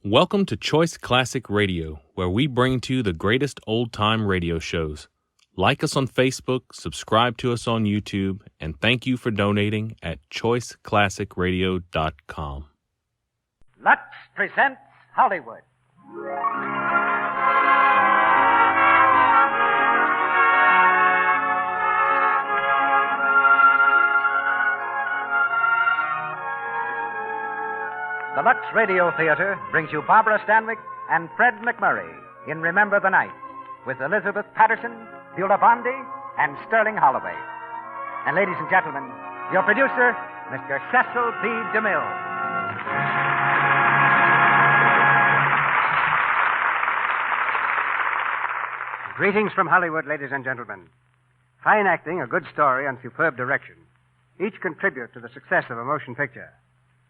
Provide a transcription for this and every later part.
Welcome to Choice Classic Radio, where we bring to you the greatest old-time radio shows. Like us on Facebook, subscribe to us on YouTube, and thank you for donating at choiceclassicradio.com. Lux presents Hollywood. The Lux Radio Theater brings you Barbara Stanwyck and Fred McMurray in Remember the Night, with Elizabeth Patterson, Beulah Bondi, and Sterling Holloway. And ladies and gentlemen, your producer, Mr. Cecil B. DeMille. Greetings from Hollywood, ladies and gentlemen. Fine acting, a good story, and superb direction each contribute to the success of a motion picture.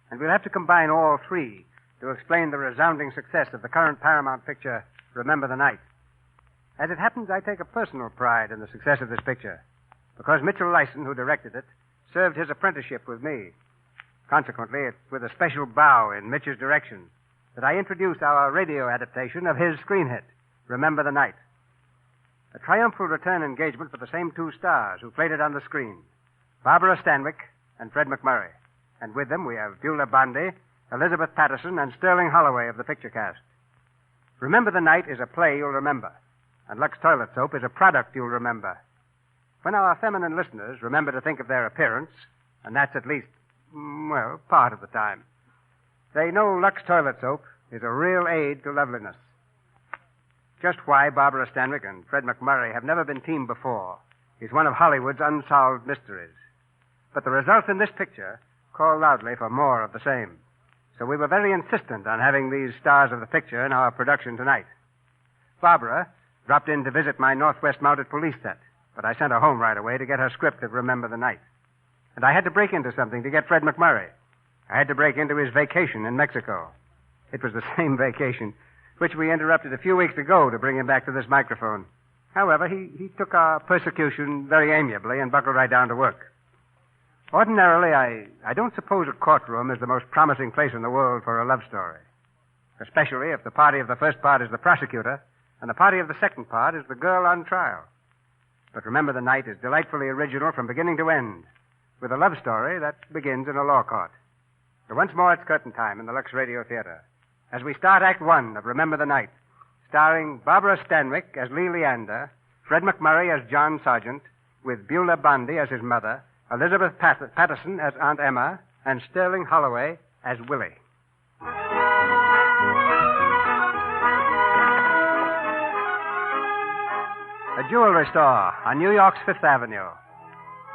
And we'll have to combine all three to explain the resounding success of the current Paramount picture, Remember the Night. As it happens, I take a personal pride in the success of this picture, because Mitchell Lyson, who directed it, served his apprenticeship with me. Consequently, it's with a special bow in Mitch's direction that I introduce our radio adaptation of his screen hit, Remember the Night. A triumphal return engagement for the same two stars who played it on the screen, Barbara Stanwyck and Fred McMurray. And with them we have Beulah Bondi, Elizabeth Patterson, and Sterling Holloway of the picture cast. Remember the Night is a play you'll remember, and Lux Toilet Soap is a product you'll remember. When our feminine listeners remember to think of their appearance, and that's at least, part of the time, they know Lux Toilet Soap is a real aid to loveliness. Just why Barbara Stanwyck and Fred McMurray have never been teamed before is one of Hollywood's unsolved mysteries. But the results in this picture call loudly for more of the same. So we were very insistent on having these stars of the picture in our production tonight. Barbara dropped in to visit my Northwest Mounted Police set, but I sent her home right away to get her script of Remember the Night. And I had to break into something to get Fred McMurray. I had to break into his vacation in Mexico. It was the same vacation which we interrupted a few weeks ago to bring him back to this microphone. However, he took our persecution very amiably and buckled right down to work. Ordinarily, I don't suppose a courtroom is the most promising place in the world for a love story, especially if the party of the first part is the prosecutor and the party of the second part is the girl on trial. But Remember the Night is delightfully original from beginning to end, with a love story that begins in a law court. So once more, it's curtain time in the Lux Radio Theater as we start Act One of Remember the Night, starring Barbara Stanwyck as Lee Leander, Fred McMurray as John Sargent, with Beulah Bondi as his mother, Elizabeth Patterson as Aunt Emma, and Sterling Holloway as Willie. A jewelry store on New York's Fifth Avenue.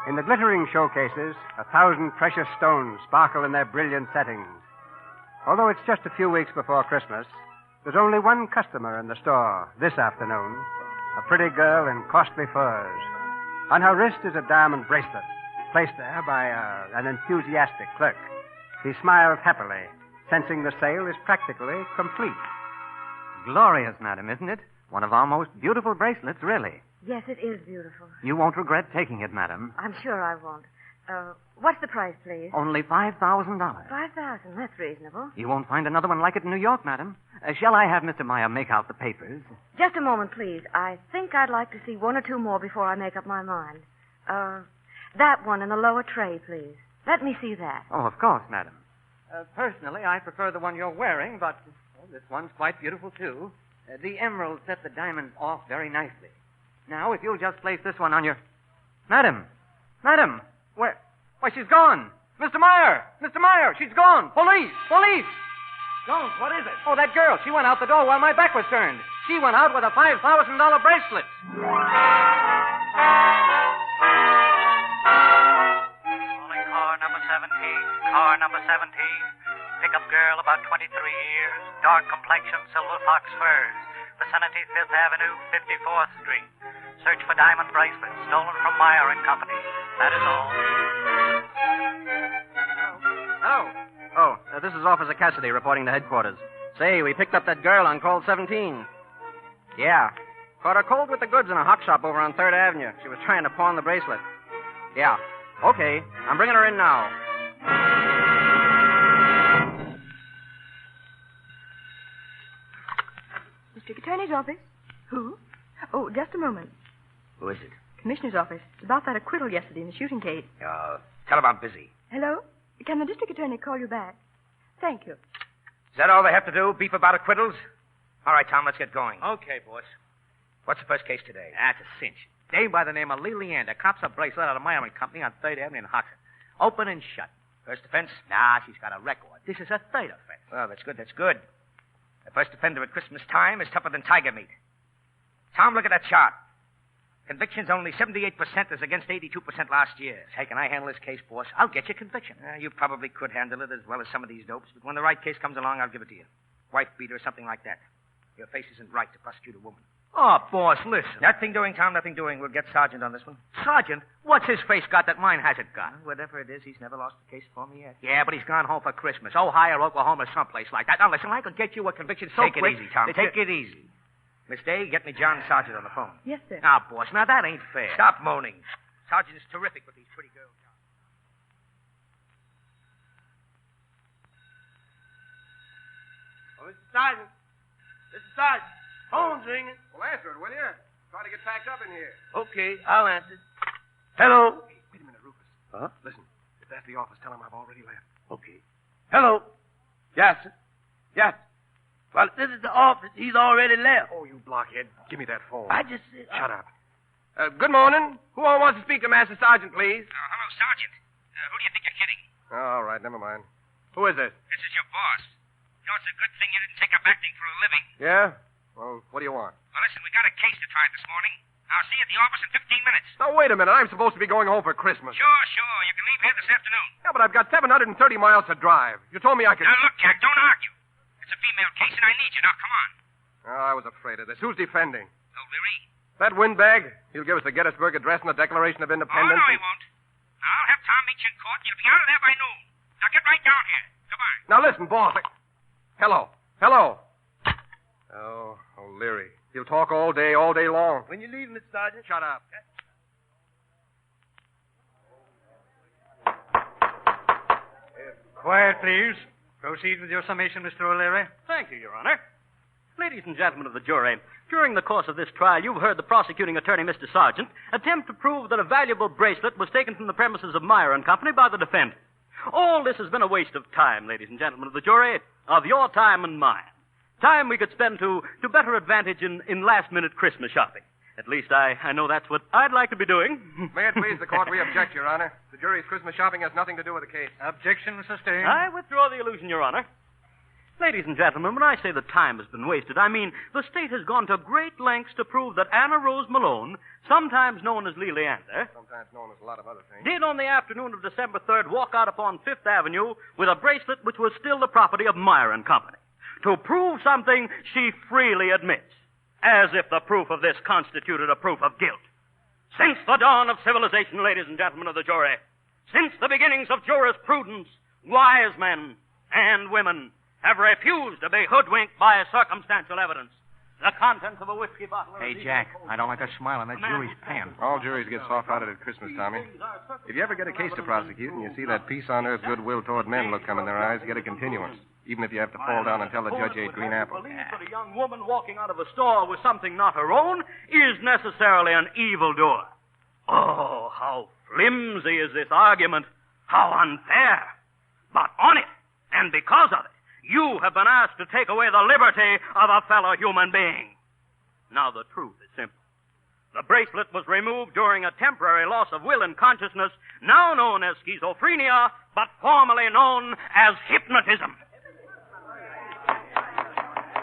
In the glittering showcases, 1,000 precious stones sparkle in their brilliant settings. Although it's just a few weeks before Christmas, there's only one customer in the store this afternoon, a pretty girl in costly furs. On her wrist is a diamond bracelet, placed there by an enthusiastic clerk. He smiles happily, sensing the sale is practically complete. Glorious, madam, isn't it? One of our most beautiful bracelets, really. Yes, it is beautiful. You won't regret taking it, madam. I'm sure I won't. What's the price, please? Only $5,000. $5,000. That's reasonable. You won't find another one like it in New York, madam. Shall I have Mr. Meyer make out the papers? Just a moment, please. I think I'd like to see one or two more before I make up my mind. That one in the lower tray, please. Let me see that. Oh, of course, madam. Personally, I prefer the one you're wearing, but this one's quite beautiful, too. The emeralds set the diamonds off very nicely. Now, if you'll just place this one on your... Madam! Where? Why, she's gone! Mr. Meyer! She's gone! Police! Jones, what is it? Oh, that girl. She went out the door while my back was turned. She went out with a $5,000 bracelet. Car number 17. Pickup girl about 23 years. Dark complexion, silver fox furs. Vicinity 5th Avenue, 54th Street. Search for diamond bracelets stolen from Meyer and Company. That is all. This is Officer Cassidy reporting to headquarters. Say, we picked up that girl on call 17. Yeah. Caught her cold with the goods in a hot shop over on 3rd Avenue. She was trying to pawn the bracelet. Yeah. Okay. I'm bringing her in now. District Attorney's office. Who? Oh, just a moment. Who is it? Commissioner's office. It's about that acquittal yesterday in the shooting case. Tell him I'm busy. Hello? Can the district attorney call you back? Thank you. Is that all they have to do? Beef about acquittals? All right, Tom, let's get going. Okay, boss. What's the first case today? That's a cinch. Dame by the name of Lee Leander cops a bracelet out of Myron Company on 3rd Avenue in Hoxton. Open and shut. First offense? Nah, she's got a record. This is a third offense. Oh, that's good, that's good. The first offender at Christmas time is tougher than tiger meat. Tom, look at that chart. Convictions only 78% as against 82% last year. Hey, can I handle this case, boss? I'll get you conviction. You probably could handle it as well as some of these dopes, but when the right case comes along, I'll give it to you. Wife beater or something like that. Your face isn't right to prosecute a woman. Oh, boss, listen. Nothing doing, Tom, nothing doing. We'll get Sergeant on this one. Sergeant, what's his face got that mine hasn't got? Whatever it is, he's never lost a case for me yet. Yeah, but he's gone home for Christmas. Ohio, Oklahoma, someplace like that. Now, listen, I could get you a conviction so Take it quick easy, Tom. that Take it easy. Miss Day, get me John Sargent on the phone. Yes, sir. Now, boss, now that ain't fair. Stop moaning. Sargent is terrific with these pretty girls. Oh, Mr. Sergeant. Mr. Sergeant. Phone's ringing. Well, answer it, will you? Trying to get packed up in here. Okay, I'll answer. Hello. Hey, wait a minute, Rufus. Huh? Listen, if that's the office, tell him I've already left. Okay. Hello. Yes, sir. Yes. Well, this is the office. He's already left. Oh, you blockhead. Give me that phone. I just said... Shut up. Good morning. Who all wants to speak to Master Sergeant, please? Hello, Sergeant. Who do you think you're kidding? All right, never mind. Who is this? This is your boss. You know, it's a good thing you didn't take up acting for a living. Yeah? Well, what do you want? Well, listen, we got a case to try this morning. I'll see you at the office in 15 minutes. Now, wait a minute. I'm supposed to be going home for Christmas. Sure. You can leave here this afternoon. Yeah, but I've got 730 miles to drive. You told me I could... Now, look, Jack, don't argue. It's a female case, and I need you. Now, come on. Oh, I was afraid of this. Who's defending? O'Leary? That windbag? He'll give us the Gettysburg Address and the Declaration of Oh, Independence. no, he won't. I'll have Tom meet you in court, and you'll be out of there by noon. Now, get right down here. Goodbye. Now, listen, boss. Hello. Oh, O'Leary. He'll talk all day long. When you leave, Mr. Sergeant? Shut up. Quiet, please. Proceed with your summation, Mr. O'Leary. Thank you, Your Honor. Ladies and gentlemen of the jury, during the course of this trial, you've heard the prosecuting attorney, Mr. Sargent, attempt to prove that a valuable bracelet was taken from the premises of Meyer and Company by the defendant. All this has been a waste of time, ladies and gentlemen of the jury, of your time and mine. Time we could spend to better advantage in last-minute Christmas shopping. At least I know that's what I'd like to be doing. May it please the court, we object, Your Honor. The jury's Christmas shopping has nothing to do with the case. Objection sustained. I withdraw the illusion, Your Honor. Ladies and gentlemen, when I say that time has been wasted, I mean the state has gone to great lengths to prove that Anna Rose Malone, sometimes known as Lee Leander, Sometimes known as a lot of other things. did on the afternoon of December 3rd walk out upon Fifth Avenue with a bracelet which was still the property of Meyer and Company. To prove something she freely admits, as if the proof of this constituted a proof of guilt. Since the dawn of civilization, ladies and gentlemen of the jury, since the beginnings of jurisprudence, wise men and women have refused to be hoodwinked by circumstantial evidence. The contents of a whiskey bottle... Hey, Jack, I don't like a smile on that jury's pan. All juries get soft-hearted at Christmas, Tommy. If you ever get a case to prosecute and you see that peace on earth, goodwill toward men look come in their eyes, get a continuance. Even if you have to fall down and tell the judge you ate green apple. Believe that a young woman walking out of a store with something not her own is necessarily an evildoer. Oh, how flimsy is this argument. How unfair. But on it, and because of it, you have been asked to take away the liberty of a fellow human being. Now, the truth is simple. The bracelet was removed during a temporary loss of will and consciousness, now known as schizophrenia, but formerly known as hypnotism.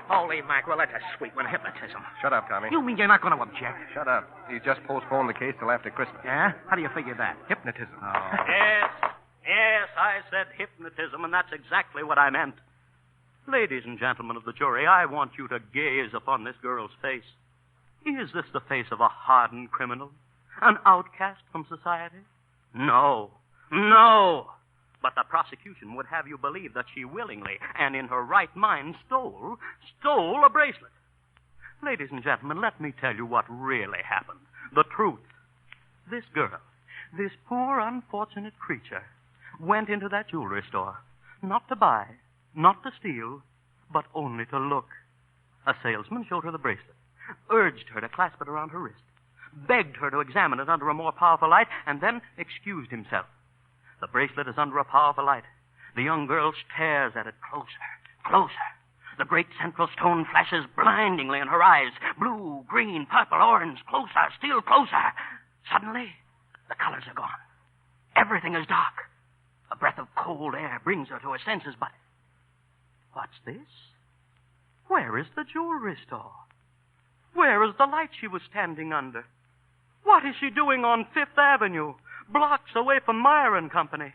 Holy mackerel, that's a sweet one. Hypnotism. Shut up, Tommy. You mean you're not going to object? Shut up. He's just postponed the case till after Christmas. Yeah? How do you figure that? Hypnotism. Yes, I said hypnotism, and that's exactly what I meant. Ladies and gentlemen of the jury, I want you to gaze upon this girl's face. Is this the face of a hardened criminal? An outcast from society? No. But the prosecution would have you believe that she willingly and in her right mind stole a bracelet. Ladies and gentlemen, let me tell you what really happened. The truth. This girl, this poor unfortunate creature, went into that jewelry store, not to buy, not to steal, but only to look. A salesman showed her the bracelet, urged her to clasp it around her wrist, begged her to examine it under a more powerful light, and then excused himself. The bracelet is under a powerful light. The young girl stares at it closer, closer. The great central stone flashes blindingly in her eyes. Blue, green, purple, orange, closer, still closer. Suddenly, the colors are gone. Everything is dark. A breath of cold air brings her to her senses, but what's this? Where is the jewelry store? Where is the light she was standing under? What is she doing on Fifth Avenue, blocks away from Meyer and Company?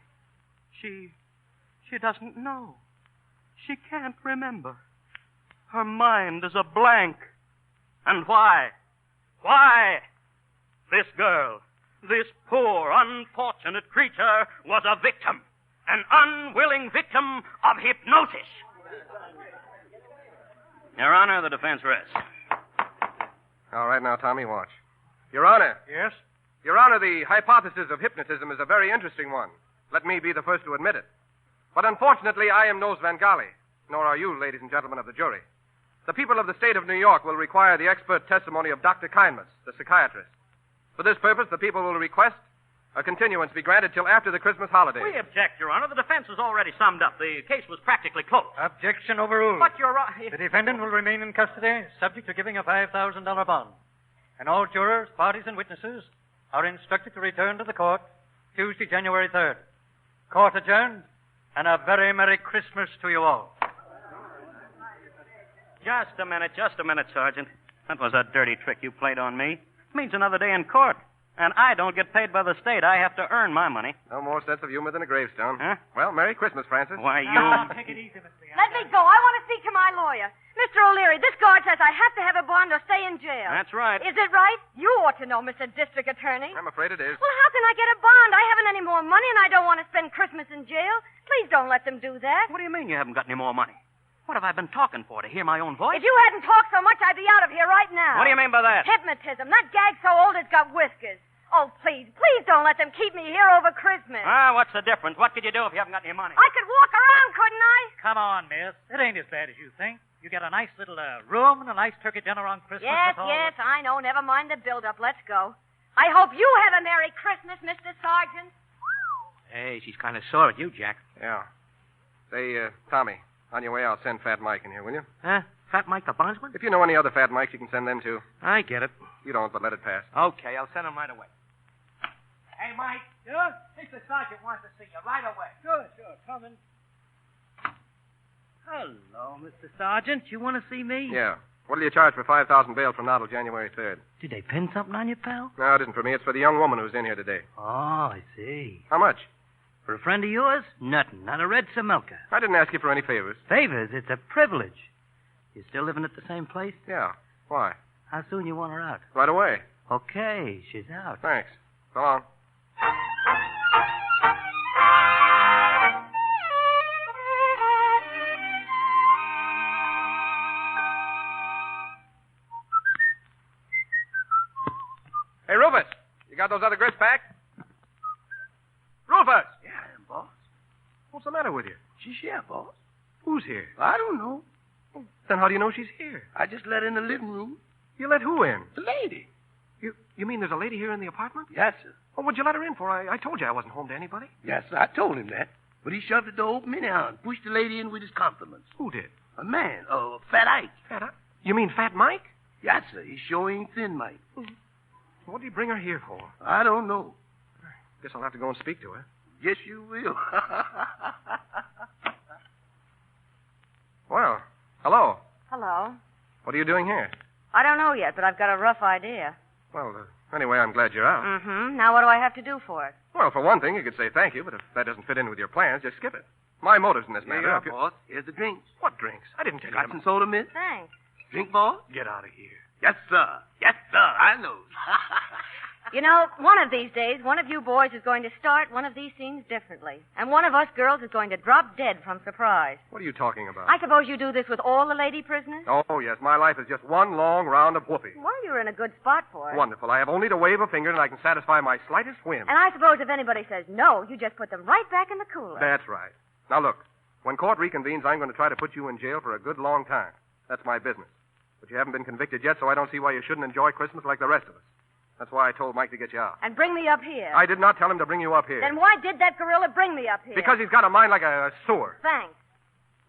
She doesn't know. She can't remember. Her mind is a blank. And why? Why? This girl, this poor, unfortunate creature, was a victim. An unwilling victim of hypnosis. Your Honor, the defense rests. All right, now, Tommy, watch. Your Honor. Yes? Your Honor, the hypothesis of hypnotism is a very interesting one. Let me be the first to admit it. But unfortunately, I am no Svengali, nor are you, ladies and gentlemen of the jury. The people of the state of New York will require the expert testimony of Dr. Kindness, the psychiatrist. For this purpose, the people will request a continuance be granted till after the Christmas holidays. We object, Your Honor. The defense is already summed up. The case was practically closed. Objection overruled. But, Your Honor... The defendant will remain in custody, subject to giving a $5,000 bond. And all jurors, parties, and witnesses are instructed to return to the court Tuesday, January 3rd. Court adjourned, and a very Merry Christmas to you all. Just a minute, Sergeant. That was a dirty trick you played on me. It means another day in court. And I don't get paid by the state. I have to earn my money. No more sense of humor than a gravestone. Huh? Well, Merry Christmas, Francis. Why, you... Take it easy, Miss Leon. Let me go. I want to speak to my lawyer. Mr. O'Leary, this guard says I have to have a bond or stay in jail. That's right. Is it right? You ought to know, Mr. District Attorney. I'm afraid it is. Well, how can I get a bond? I haven't any more money, and I don't want to spend Christmas in jail. Please don't let them do that. What do you mean you haven't got any more money? What have I been talking for, to hear my own voice? If you hadn't talked so much, I'd be out of here right now. What do you mean by that? Hypnotism. That gag's so old it's got whiskers. Oh, please don't let them keep me here over Christmas. Ah, what's the difference? What could you do if you haven't got any money? I could walk around, couldn't I? Come on, miss. It ain't as bad as you think. You get a nice little room and a nice turkey dinner on Christmas. Yes, I know. Never mind the build-up. Let's go. I hope you have a Merry Christmas, Mr. Sergeant. Hey, she's kind of sore at you, Jack. Yeah. Say, Tommy, on your way, I'll send Fat Mike in here, will you? Huh? Fat Mike the bondsman? If you know any other Fat Mikes, you can send them, too. I get it. You don't, but let it pass. Okay, I'll send him right away. Hey, Mike. Yeah? Mr. Sergeant wants to see you right away. Sure, coming. Hello, Mr. Sergeant. You want to see me? Yeah. What'll you charge for 5,000 bail from now till January 3rd? Did they pin something on you, pal? No, it isn't for me. It's for the young woman who's in here today. Oh, I see. How much? For a friend of yours? Nothing. Not a red Samilka. I didn't ask you for any favors. Favors? It's a privilege. You still living at the same place? Yeah. Why? How soon you want her out? Right away. Okay, she's out. Thanks. So long. Hey, Rufus, you got those other grits packed? Rufus! Yeah, I am, boss. What's the matter with you? She's here, boss. Who's here? I don't know. Then how do you know she's here? I just let her in the living room. You let who in? The lady. You mean there's a lady here in the apartment? Yes, sir. Oh, what'd you let her in for? I told you I wasn't home to anybody. Yes, sir. I told him that. But he shoved the door open anyhow and pushed the lady in with his compliments. Who did? A man. Oh, Fat Ike. Fat? You mean Fat Mike? Yes, sir. He sure ain't thin, Mike. What did he bring her here for? I don't know. Guess I'll have to go and speak to her. Yes, you will. Well, hello. Hello. What are you doing here? I don't know yet, but I've got a rough idea. Well, anyway, I'm glad you're out. Mm-hmm. Now what do I have to do for it? Well, for one thing, you could say thank you, but if that doesn't fit in with your plans, just skip it. My motives in this Here matter... you are, if you- boss. Here's the drinks. What drinks? I didn't tell you... Got some soda, miss? Thanks. Drink, boss? Get out of here. Yes, sir. Yes, sir. I know. You know, one of these days, one of you boys is going to start one of these scenes differently. And one of us girls is going to drop dead from surprise. What are you talking about? I suppose you do this with all the lady prisoners? Oh, yes. My life is just one long round of whoopee. Well, you're in a good spot for it. Wonderful. I have only to wave a finger and I can satisfy my slightest whim. And I suppose if anybody says no, you just put them right back in the cooler. That's right. Now, look. When court reconvenes, I'm going to try to put you in jail for a good long time. That's my business. But you haven't been convicted yet, so I don't see why you shouldn't enjoy Christmas like the rest of us. That's why I told Mike to get you out. And bring me up here. I did not tell him to bring you up here. Then why did that gorilla bring me up here? Because he's got a mind like a sewer. Thanks.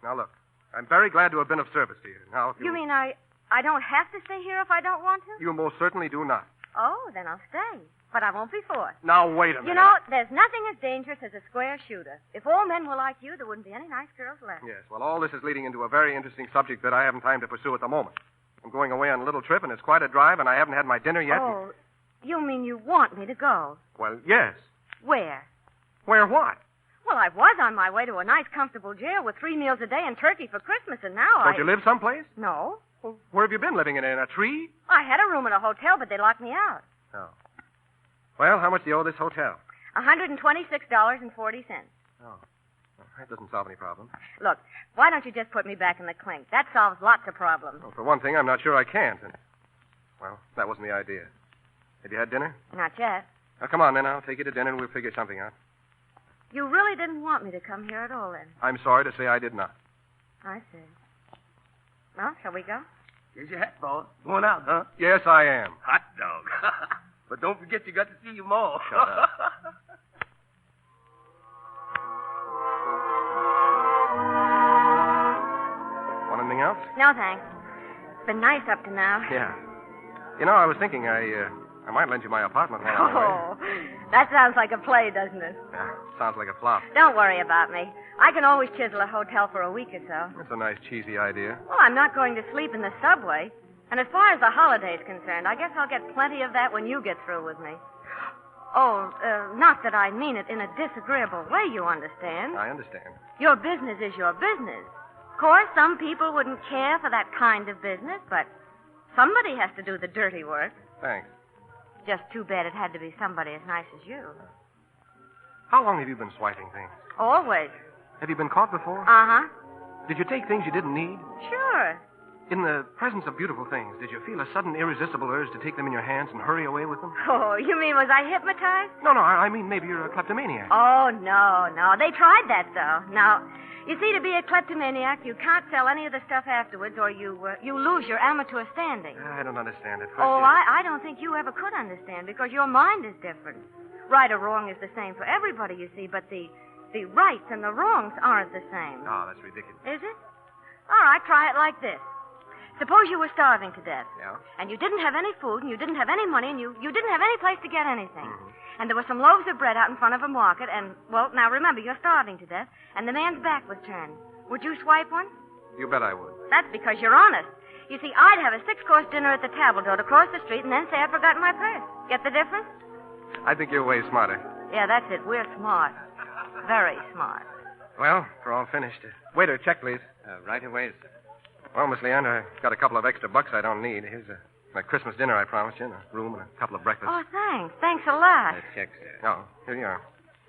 Now, look, I'm very glad to have been of service to you. Now, if You mean I don't have to stay here if I don't want to? You most certainly do not. Oh, then I'll stay. But I won't be forced. Now, wait a minute. You know, there's nothing as dangerous as a square shooter. If all men were like you, there wouldn't be any nice girls left. Yes, well, all this is leading into a very interesting subject that I haven't time to pursue at the moment. I'm going away on a little trip, and it's quite a drive, and I haven't had my dinner yet. Oh, you mean you want me to go? Well, yes. Where? Where what? Well, I was on my way to a nice, comfortable jail with 3 meals a day and turkey for Christmas, and now Don't you live someplace? No. Well, where have you been living? In a tree? I had a room in a hotel, but they locked me out. Oh. Well, how much do you owe this hotel? $126.40. Oh. Well, that doesn't solve any problem. Look, why don't you just put me back in the clink? That solves lots of problems. Well, for one thing, I'm not sure I can't. And, well, that wasn't the idea. Have you had dinner? Not yet. Now, come on, then. I'll take you to dinner, and we'll figure something out. You really didn't want me to come here at all, then? I'm sorry to say I did not. I see. Well, shall we go? Here's your hat, boy. Going out, huh? Yes, I am. Hot dog. But don't forget you got to see your ma. Shut up. Want anything else? No, thanks. It's been nice up to now. Yeah. You know, I was thinking I might lend you my apartment while I'm away. Oh, that sounds like a play, doesn't it? Yeah, sounds like a flop. Don't worry about me. I can always chisel a hotel for a week or so. That's a nice, cheesy idea. Well, I'm not going to sleep in the subway. And as far as the holiday's concerned, I guess I'll get plenty of that when you get through with me. Oh, not that I mean it in a disagreeable way, you understand. I understand. Your business is your business. Of course, some people wouldn't care for that kind of business, but somebody has to do the dirty work. Thanks. Just too bad it had to be somebody as nice as you. How long have you been swiping things? Always. Have you been caught before? Uh-huh. Did you take things you didn't need? Sure. In the presence of beautiful things, did you feel a sudden irresistible urge to take them in your hands and hurry away with them? Oh, you mean was I hypnotized? No, I mean maybe you're a kleptomaniac. Oh, no. They tried that, though. Now, you see, to be a kleptomaniac, you can't sell any of the stuff afterwards or you lose your amateur standing. I don't understand it. I don't think you ever could understand because your mind is different. Right or wrong is the same for everybody, you see, but the rights and the wrongs aren't the same. Oh, that's ridiculous. Is it? All right, try it like this. Suppose you were starving to death. Yeah? And you didn't have any food, and you didn't have any money, and you didn't have any place to get anything. Mm-hmm. And there were some loaves of bread out in front of a market, and, well, now remember, you're starving to death, and the man's back was turned. Would you swipe one? You bet I would. That's because you're honest. You see, I'd have a 6-course dinner at the table d'hote across the street and then say I'd forgotten my purse. Get the difference? I think you're way smarter. Yeah, that's it. We're smart. Very smart. Well, we're all finished. Waiter, check, please. Right away, sir. Well, Miss Leander, I've got a couple of extra bucks I don't need. Here's my Christmas dinner I promised you, and a room and a couple of breakfasts. Oh, thanks. Thanks a lot. Check, sir. Oh, here you are.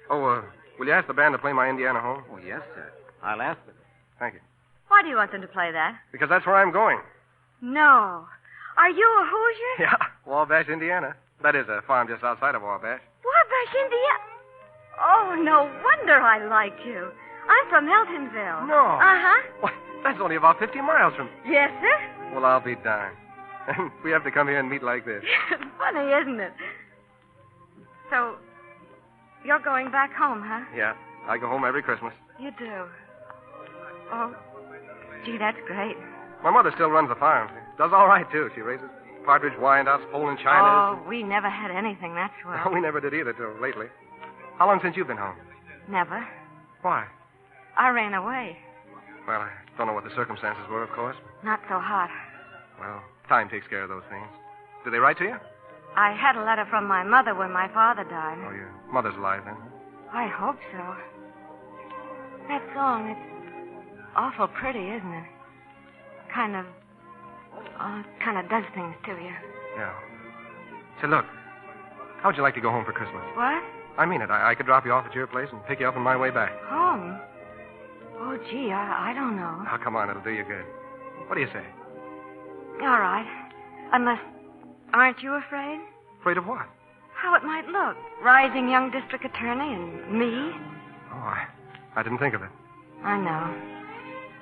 Oh, will you ask the band to play my Indiana Home? Oh, yes, sir. I'll ask them. Thank you. Why do you want them to play that? Because that's where I'm going. No. Are you a Hoosier? Yeah, Wabash, Indiana. That is a farm just outside of Wabash. Wabash, Indiana? Oh, no wonder I like you. I'm from Eltonville. No. Uh-huh. Why, that's only about 50 miles from... Yes, sir? Well, I'll be darned. And we have to come here and meet like this. Funny, isn't it? So, you're going back home, huh? Yeah, I go home every Christmas. You do? Oh, gee, that's great. My mother still runs the farm. Does all right, too. She raises partridge, Wyandottes, Poland Chinas. Oh, we never had anything that swell. We never did either till lately. How long since you've been home? Never. Why? I ran away. Well, I don't know what the circumstances were, of course. Not so hot. Well, time takes care of those things. Did they write to you? I had a letter from my mother when my father died. Oh, your mother's alive, then? I hope so. That song, it's awful pretty, isn't it? Kind of does things to you. Yeah. Say, look, how would you like to go home for Christmas? What? I mean it. I could drop you off at your place and pick you up on my way back. Home? Oh, gee, I don't know. Oh, come on, it'll do you good. What do you say? All right. Unless, aren't you afraid? Afraid of what? How it might look. Rising young district attorney and me. Oh, I didn't think of it. I know.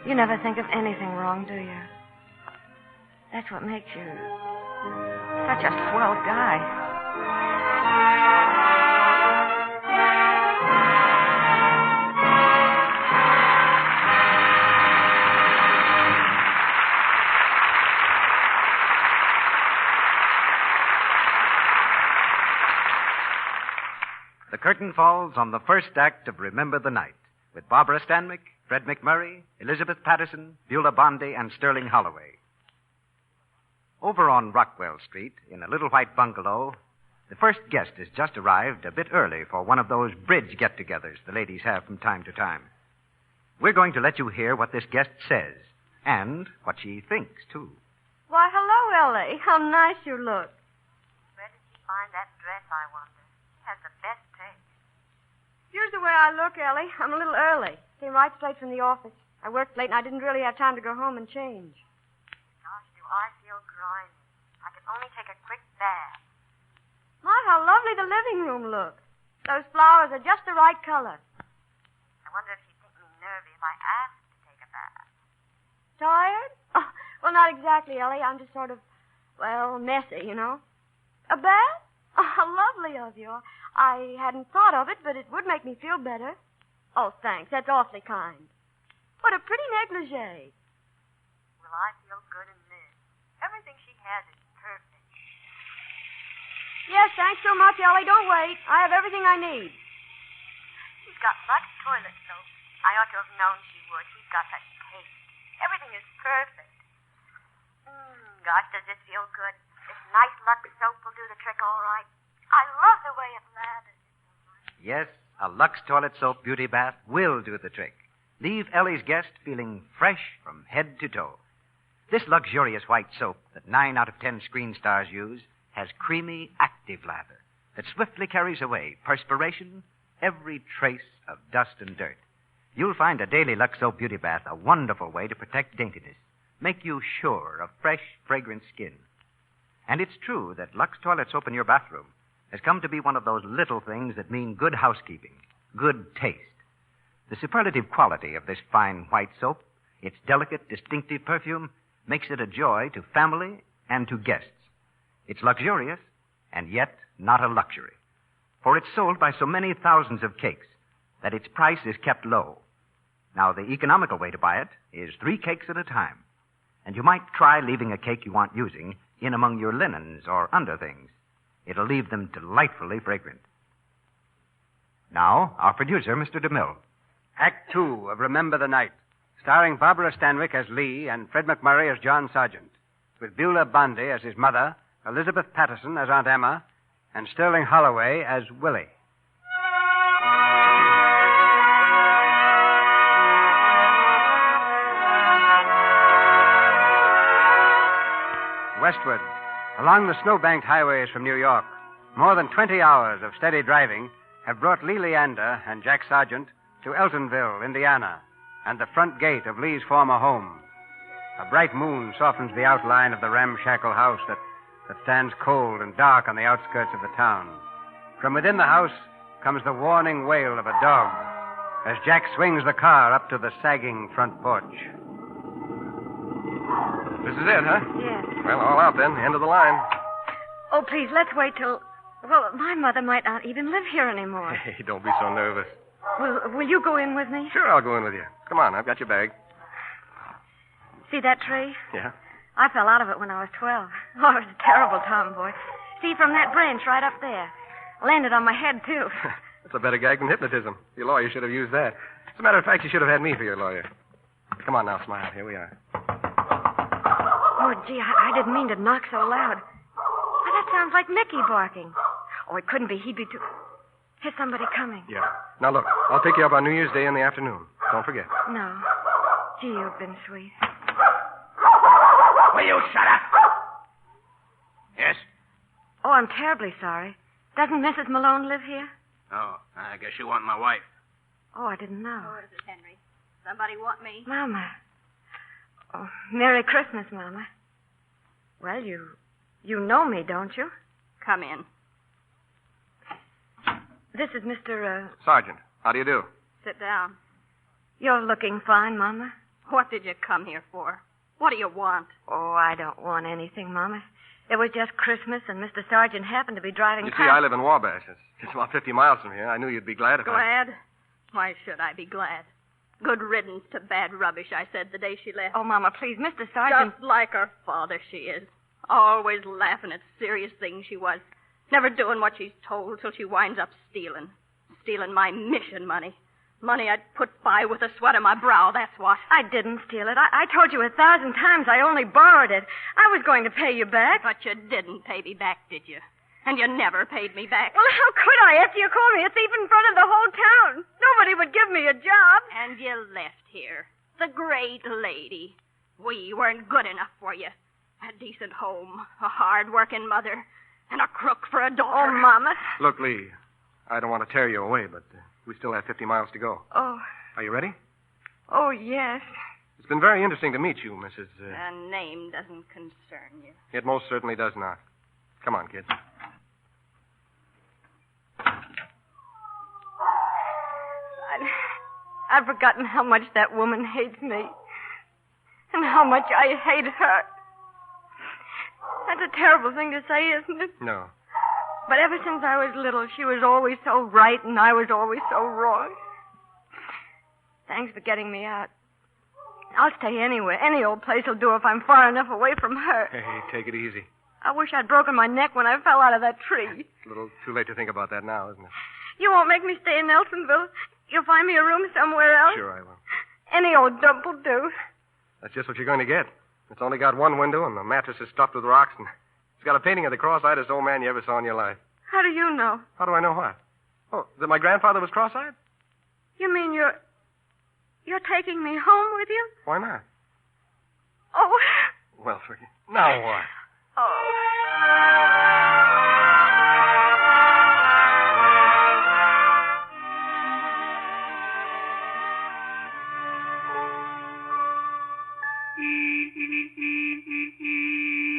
You never think of anything wrong, do you? That's what makes you such a swell guy. The curtain falls on the first act of Remember the Night, with Barbara Stanwyck, Fred McMurray, Elizabeth Patterson, Beulah Bondi, and Sterling Holloway. Over on Rockwell Street, in a little white bungalow, the first guest has just arrived a bit early for one of those bridge get-togethers the ladies have from time to time. We're going to let you hear what this guest says, and what she thinks, too. Why, hello, Ellie. How nice you look. Where did she find that dress, I wonder? She has the best taste. Here's the way I look, Ellie. I'm a little early. Came right straight from the office. I worked late and I didn't really have time to go home and change. Gosh, do I feel grimy. I could only take a quick bath. My, how lovely the living room looks. Those flowers are just the right color. I wonder if she'd think me nervy if I asked to take a bath. Tired? Oh, well, not exactly, Ellie. I'm just sort of, messy, you know. A bath? Oh, how lovely of you. I hadn't thought of it, but it would make me feel better. Oh, thanks. That's awfully kind. What a pretty negligee. Well, I feel good in this. Everything she has is perfect. Yes, thanks so much, Ellie. Don't wait. I have everything I need. She's got Lux toilet soap. I ought to have known she would. She's got that taste. Everything is perfect. Gosh, does this feel good? This nice Lux soap will do the trick all right. I love the way it lathers. Yes, a Lux toilet soap beauty bath will do the trick. Leave Ellie's guest feeling fresh from head to toe. This luxurious white soap that 9 out of 10 screen stars use has creamy, active lather that swiftly carries away perspiration, every trace of dust and dirt. You'll find a daily Lux soap beauty bath a wonderful way to protect daintiness, make you sure of fresh, fragrant skin. And it's true that Lux toilet soap in your bathroom has come to be one of those little things that mean good housekeeping, good taste. The superlative quality of this fine white soap, its delicate, distinctive perfume, makes it a joy to family and to guests. It's luxurious, and yet not a luxury. For it's sold by so many thousands of cakes that its price is kept low. Now, the economical way to buy it is 3 cakes at a time. And you might try leaving a cake you aren't using in among your linens or underthings. It'll leave them delightfully fragrant. Now, our producer, Mr. DeMille. Act 2 of Remember the Night, starring Barbara Stanwyck as Lee and Fred McMurray as John Sargent, with Beulah Bondi as his mother, Elizabeth Patterson as Aunt Emma, and Sterling Holloway as Willie. Westward, along the snow-banked highways from New York, more than 20 hours of steady driving have brought Lee Leander and Jack Sargent to Eltonville, Indiana, and the front gate of Lee's former home. A bright moon softens the outline of the ramshackle house that stands cold and dark on the outskirts of the town. From within the house comes the warning wail of a dog as Jack swings the car up to the sagging front porch. This is it, huh? Yes. Well, all out then. End of the line. Oh, please, let's wait till... Well, my mother might not even live here anymore. Hey, don't be so nervous. Will you go in with me? Sure, I'll go in with you. Come on, I've got your bag. See that tree? Yeah? I fell out of it when I was 12. Oh, it was a terrible tomboy. See, from that branch right up there. Landed on my head, too. That's a better gag than hypnotism. Your lawyer should have used that. As a matter of fact, you should have had me for your lawyer. Come on now, smile. Here we are. Oh, gee, I didn't mean to knock so loud. Why, that sounds like Mickey barking. Oh, it couldn't be. He'd be too... Here's somebody coming. Yeah. Now, look, I'll pick you up on New Year's Day in the afternoon. Don't forget. No. Gee, you've been sweet. Will you shut up? Yes? Oh, I'm terribly sorry. Doesn't Mrs. Malone live here? Oh, I guess you want my wife. Oh, I didn't know. What is it, Henry? Somebody want me? Mama. Oh, Merry Christmas, Mama. Well, you know me, don't you? Come in. This is Mr. Sergeant, how do you do? Sit down. You're looking fine, Mama. What did you come here for? What do you want? Oh, I don't want anything, Mama. It was just Christmas, and Mr. Sargent happened to be driving You past. see, I live in Wabash. It's about 50 miles from here. I knew you'd be glad if Glad? Why should I be glad? Good riddance to bad rubbish, I said the day she left. Oh, Mama, please, Mr. Sargent. Just like her father, she is. Always laughing at serious things she was. Never doing what she's told till she winds up stealing. Stealing my mission money. Money I'd put by with the sweat of my brow, that's what. I didn't steal it. I told you 1,000 times I only borrowed it. I was going to pay you back. But you didn't pay me back, did you? And you never paid me back. Well, how could I after you called me a thief in front of the whole town? Nobody would give me a job. And you left here. The great lady. We weren't good enough for you. A decent home, a hard-working mother, and a crook for a daughter. Oh, Mama. Look, Lee, I don't want to tear you away, but we still have 50 miles to go. Oh. Are you ready? Oh, yes. It's been very interesting to meet you, Mrs. A name doesn't concern you. It most certainly does not. Come on, kid. I've forgotten how much that woman hates me. And how much I hate her. That's a terrible thing to say, isn't it? No. But ever since I was little, she was always so right and I was always so wrong. Thanks for getting me out. I'll stay anywhere. Any old place will do if I'm far enough away from her. Hey, take it easy. I wish I'd broken my neck when I fell out of that tree. It's a little too late to think about that now, isn't it? You won't make me stay in Nelsonville. You'll find me a room somewhere else. Sure I will. Any old dump will do. That's just what you're going to get. It's only got one window, and the mattress is stuffed with rocks, and it's got a painting of the cross-eyedest old man you ever saw in your life. How do you know? How do I know what? Oh, that my grandfather was cross-eyed? You mean you're taking me home with you? Why not? Oh. Well, forget. Now what?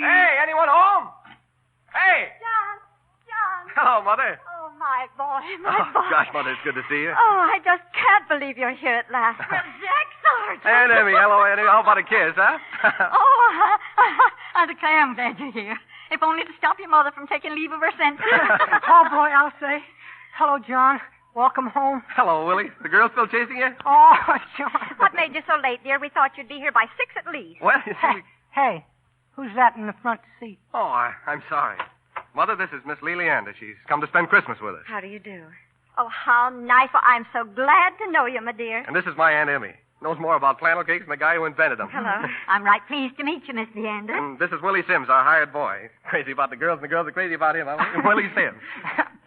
Hey, anyone home? Hey! John! Hello, Mother. Oh, my boy, Gosh, Mother, it's good to see you. Oh, I just can't believe you're here at last. Well, Jack Sargent. And Emmy, hello, Emmy. How about a kiss, huh? I declare I'm glad you're here. If only to stop your mother from taking leave of her senses. Oh, boy, I'll say. Hello, John. Welcome home. Hello, Willie. The girl still chasing you? Oh, John. What made you so late, dear? We thought you'd be here by 6 at least. Well, you see... Hey, who's that in the front seat? Oh, I'm sorry. Mother, this is Miss Lee Leander. She's come to spend Christmas with us. How do you do? Oh, how nice. Well, I'm so glad to know you, my dear. And this is my Aunt Emmy. Knows more about flannel cakes than the guy who invented them. Hello. I'm right pleased to meet you, Miss Leander. And this is Willie Sims, our hired boy. Crazy about the girls, and the girls are crazy about him. Willie Sims.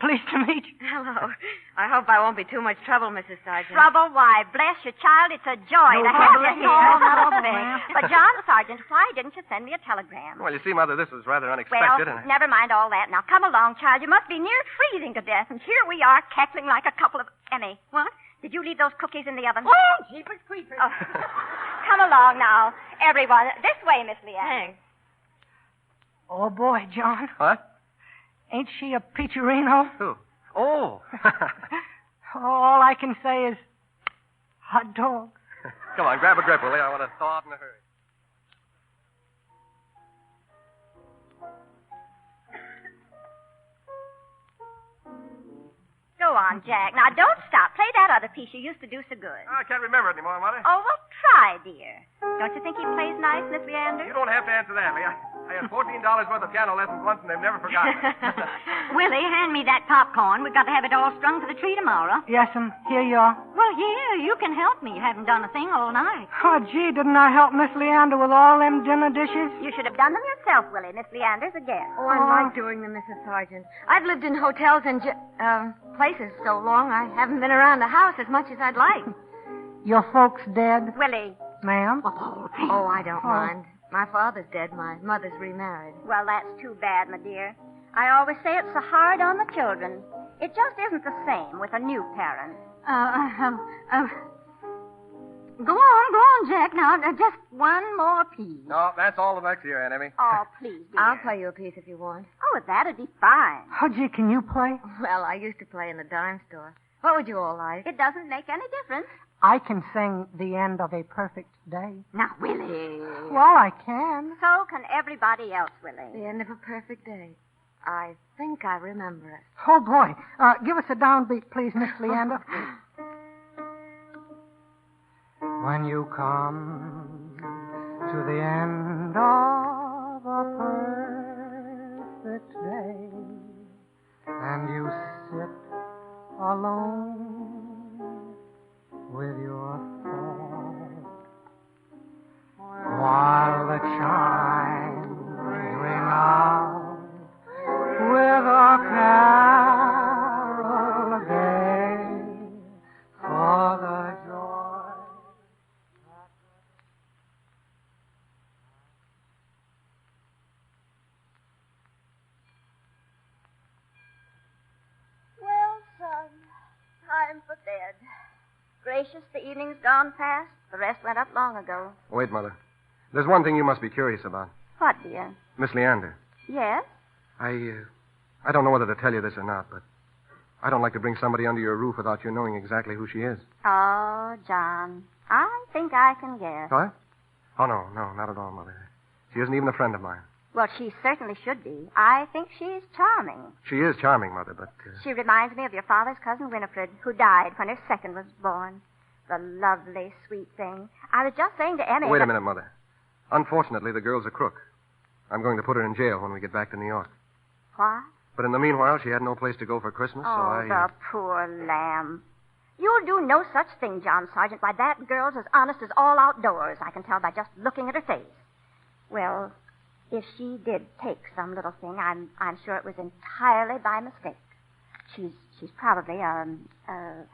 Pleased to meet you. Hello. I hope I won't be too much trouble, Mrs. Sargent. Trouble? Why, bless your child, it's a joy to have you here. No, not a bit. But, John Sargent, why didn't you send me a telegram? Well, you see, Mother, this was rather unexpected. Well, never mind all that. Now, come along, child. You must be near freezing to death. And here we are, cackling like a couple of... Emmy. What? Did you leave those cookies in the oven? Oh, jeepers creepers. Oh. Come along now. Everyone. This way, Miss Leanne. Thanks. Oh, boy, John. What? Ain't she a peacherino? Who? Oh. All I can say is hot dog. Come on, grab a grip, Willie. I want to thaw out in a hurry. Go on, Jack. Now, don't stop. Play that other piece you used to do so good. I can't remember it anymore, Mother. Oh, well, try, dear. Don't you think he plays nice, Miss Leander? You don't have to answer that, Lee. I had $14 worth of piano lessons once, and they've never forgotten it. Willie, hand me that popcorn. We've got to have it all strung for the tree tomorrow. Yes'm. Here you are. Well, yeah, you can help me. You haven't done a thing all night. Oh, gee, didn't I help Miss Leander with all them dinner dishes? You should have done them yourself, Willie. Miss Leander's a guest. Oh, I like doing them, Mrs. Sargent. I've lived in hotels and places so long I haven't been around the house as much as I'd like. Your folks dead? Willie. Ma'am? Oh, I don't mind. My father's dead. My mother's remarried. Well, that's too bad, my dear. I always say it's so hard on the children. It just isn't the same with a new parent. Go on, Jack. Now, just one more piece. No, that's all the next year, Aunt Emmy. Oh, please, dear. I'll play you a piece if you want. Oh, that'd be fine. Oh, gee, can you play? Well, I used to play in the dime store. What would you all like? It doesn't make any difference. I can sing The End of a Perfect Day. Now, Willie. Well, I can. So can everybody else, Willie. The end of a perfect day. I think I remember it. Oh, boy. Give us a downbeat, please, Miss Leander. When you come to the end of a perfect day and you sit alone with your thought while the chimes ring out with a carol gay for the joy. Well, son, time for bed. Gracious, the evening's gone past. The rest went up long ago. Wait, Mother. There's one thing you must be curious about. What, dear? Miss Leander. Yes? I don't know whether to tell you this or not, but I don't like to bring somebody under your roof without you knowing exactly who she is. Oh, John, I think I can guess. What? Oh, no, not at all, Mother. She isn't even a friend of mine. Well, she certainly should be. I think she's charming. She is charming, Mother, but... She reminds me of your father's cousin, Winifred, who died when her second was born. The lovely, sweet thing. I was just saying to Emmy... Wait a minute, Mother. Unfortunately, the girl's a crook. I'm going to put her in jail when we get back to New York. What? But in the meanwhile, she had no place to go for Christmas, so I... the poor lamb. You'll do no such thing, John Sargent. Why, that girl's as honest as all outdoors. I can tell by just looking at her face. Well, if she did take some little thing, I'm sure it was entirely by mistake. She's probably a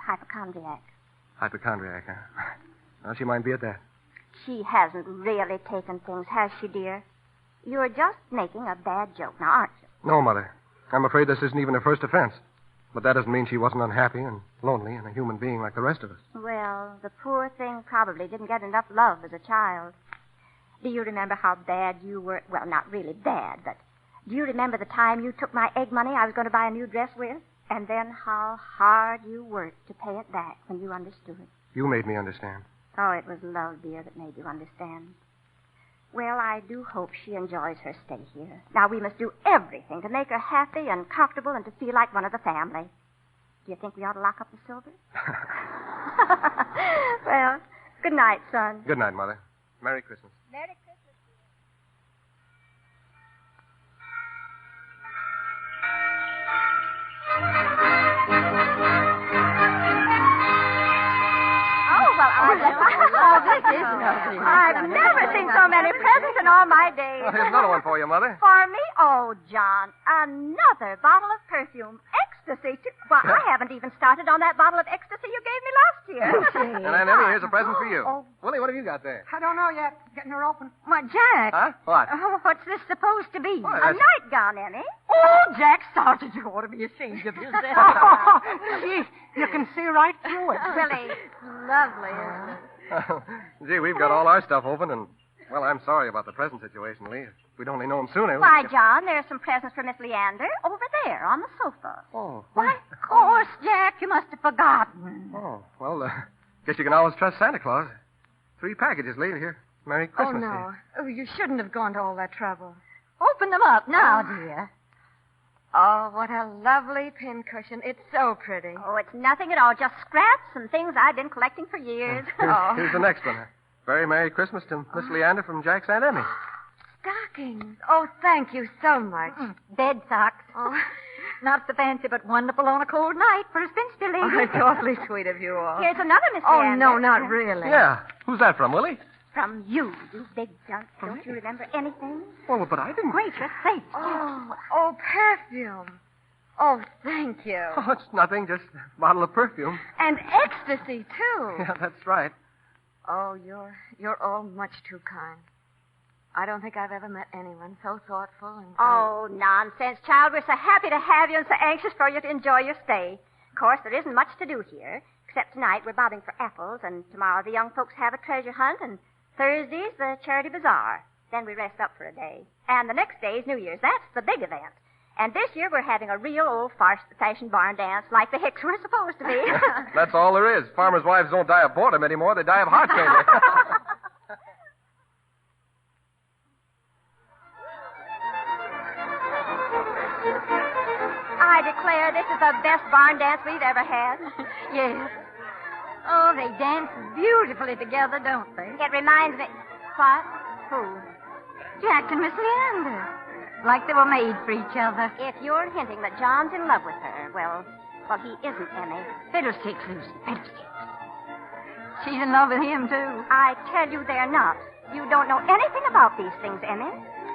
hypochondriac. Hypochondriac, huh? Well, she might be at that. She hasn't really taken things, has she, dear? You're just making a bad joke now, aren't you? No, Mother. I'm afraid this isn't even her first offense. But that doesn't mean she wasn't unhappy and lonely and a human being like the rest of us. Well, the poor thing probably didn't get enough love as a child. Do you remember how bad you were? Well, not really bad, but do you remember the time you took my egg money I was going to buy a new dress with? And then how hard you worked to pay it back when you understood. You made me understand. Oh, it was love, dear, that made you understand. Well, I do hope she enjoys her stay here. Now, we must do everything to make her happy and comfortable and to feel like one of the family. Do you think we ought to lock up the silver? Well, good night, son. Good night, Mother. Merry Christmas. Merry Christmas. I've never seen so many presents in all my days. Well, here's another one for you, Mother. For me? Oh, John, another bottle of perfume. Ecstasy, too. Well, I haven't even started on that bottle of ecstasy you gave me last year. And Aunt Emmy, here's a present for you. Oh. Willie, what have you got there? I don't know yet. Getting her open. Why, Jack. Huh? What? Oh, what's this supposed to be? Well, A that's- nightgown, Emmy. Oh, Jack Sargent, you ought to be ashamed of yourself. Gee, you can see right through it. Really lovely, isn't it? Gee, we've got all our stuff open, and, well, I'm sorry about the present situation, Lee. If we'd only known sooner. Why, John, there's some presents for Miss Leander over there on the sofa. Oh. Why, of course, Jack, you must have forgotten. Oh, well, guess you can always trust Santa Claus. 3 packages later here. Merry Christmas. Oh, no. Oh, you shouldn't have gone to all that trouble. Open them up now, dear. Oh, what a lovely pincushion. It's so pretty. Oh, it's nothing at all. Just scraps and things I've been collecting for years. Here's the next one. Very Merry Christmas to Miss Leander from Jack's Aunt Emmy. Stockings. Oh, thank you so much. Bed socks. Oh, Not so fancy, but wonderful on a cold night for a spinster lady. it's awfully sweet of you all. Here's another, Miss Oh, Leander. no, not really. Yeah. Who's that from, Willie? From you big junk. Don't you remember anything? Well, but I didn't. Gracious sakes. Oh, perfume. Oh, thank you. Oh, it's nothing, just a bottle of perfume. And ecstasy, too. Yeah, that's right. Oh, you're all much too kind. I don't think I've ever met anyone so thoughtful and... Oh, nonsense, child. We're so happy to have you and so anxious for you to enjoy your stay. Of course, there isn't much to do here, except tonight we're bobbing for apples, and tomorrow the young folks have a treasure hunt, and Thursday's the charity bazaar. Then we rest up for a day. And the next day is New Year's. That's the big event. And this year we're having a real old-fashioned barn dance like the Hicks were supposed to be. That's all there is. Farmers' wives don't die of boredom anymore. They die of heart failure. I declare this is the best barn dance we've ever had. Yes. Oh, they dance beautifully together, don't they? It reminds me... What? Who? Jack and Miss Leander. Like they were made for each other. If you're hinting that John's in love with her, well, he isn't, Emmy. Fiddlesticks, Lucy. Fiddlesticks. She's in love with him, too. I tell you they're not. You don't know anything about these things, Emmy.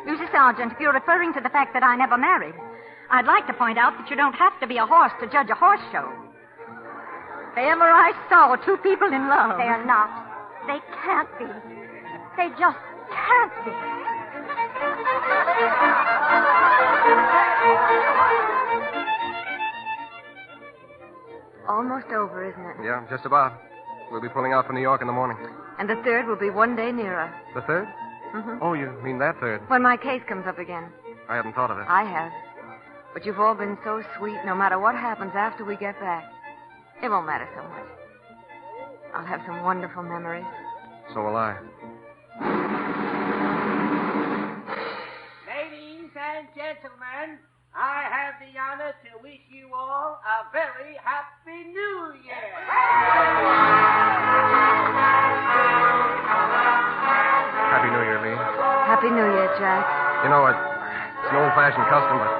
Lucy Sargent, if you're referring to the fact that I never married, I'd like to point out that you don't have to be a horse to judge a horse show. If ever I saw two people in love... They're not. They can't be. They just can't be. Almost over, isn't it? Yeah, just about. We'll be pulling out for New York in the morning. And the third will be one day nearer. The third? Mm-hmm. Oh, you mean that third? When my case comes up again. I hadn't thought of it. I have. But you've all been so sweet, no matter what happens after we get back. It won't matter so much. I'll have some wonderful memories. So will I. Ladies and gentlemen, I have the honor to wish you all a very happy New Year. Happy New Year, Lee. Happy New Year, Jack. You know, it's an old-fashioned custom, but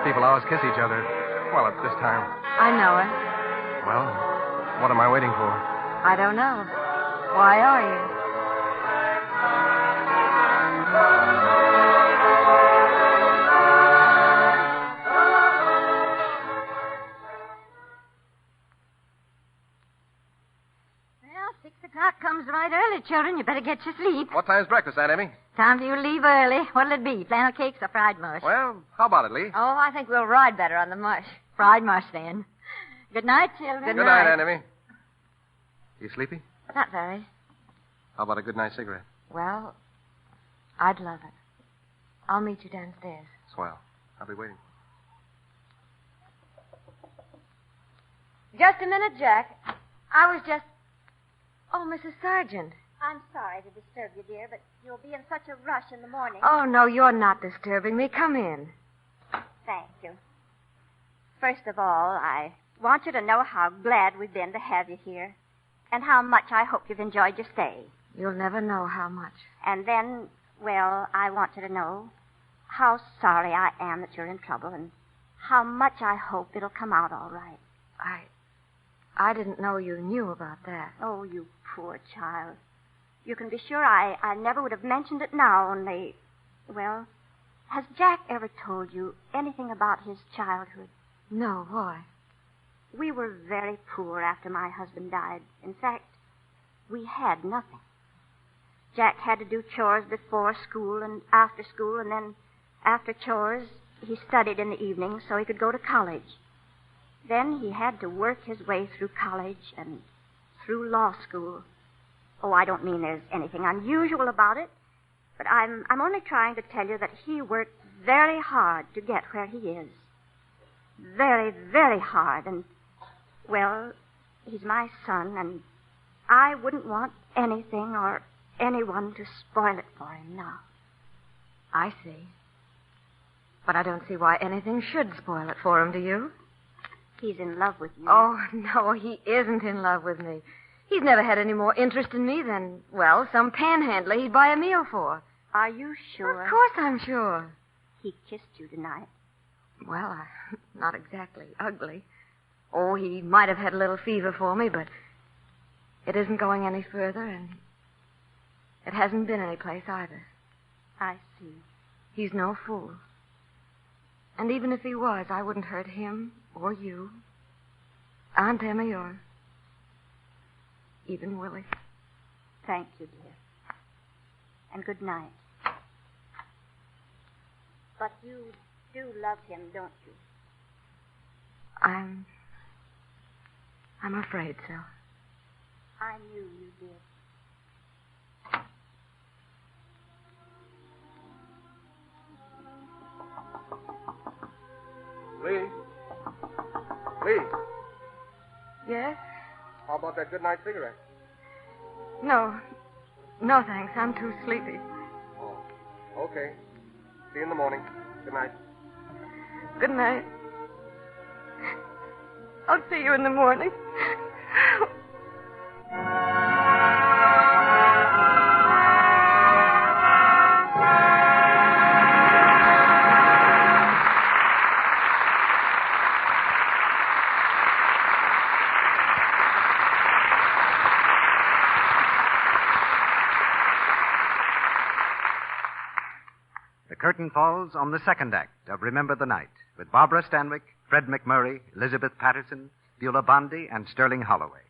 people always kiss each other. Well, at this time. I know it. Well, what am I waiting for? I don't know. Why are you? Well, 6 o'clock comes right early, children. You better get your sleep. What time's breakfast, Aunt Emmy? Time for you to leave early. What'll it be, flannel cakes or fried mush? Well, how about it, Lee? Oh, I think we'll ride better on the mush. Fried mush, then. Good night, children. Good night, Aunt Emmy. You sleepy? Not very. How about a good night cigarette? Well, I'd love it. I'll meet you downstairs. Swell. I'll be waiting. Just a minute, Jack. I was just... Oh, Mrs. Sargent. I'm sorry to disturb you, dear, but you'll be in such a rush in the morning. Oh, no, you're not disturbing me. Come in. Thank you. First of all, I want you to know how glad we've been to have you here, and how much I hope you've enjoyed your stay. You'll never know how much. And then, well, I want you to know how sorry I am that you're in trouble, and how much I hope it'll come out all right. I didn't know you knew about that. Oh, you poor child. You can be sure I never would have mentioned it now, only, well, has Jack ever told you anything about his childhood? No, why? We were very poor after my husband died. In fact, we had nothing. Jack had to do chores before school and after school, and then after chores, he studied in the evening so he could go to college. Then he had to work his way through college and through law school. Oh, I don't mean there's anything unusual about it, but I'm only trying to tell you that he worked very hard to get where he is. Very, very hard, and, well, he's my son, and I wouldn't want anything or anyone to spoil it for him now. I see. But I don't see why anything should spoil it for him, do you? He's in love with you. Oh, no, he isn't in love with me. He's never had any more interest in me than, well, some panhandler he'd buy a meal for. Are you sure? Of course I'm sure. He kissed you tonight. Well, not exactly ugly. Oh, he might have had a little fever for me, but it isn't going any further, and it hasn't been any place either. I see. He's no fool. And even if he was, I wouldn't hurt him or you, Aunt Emmy, or even Willie. Thank you, dear. And good night. But you do love him, don't you? I'm afraid so. I knew you did. Lee? Lee, Yes? how about that good night cigarette? No. No, thanks. I'm too sleepy. Oh, okay. See you in the morning. Good night. Good night. I'll see you in the morning. The curtain falls on the second act of Remember the Night with Barbara Stanwyck, Fred McMurray, Elizabeth Patterson, Beulah Bondi, and Sterling Holloway.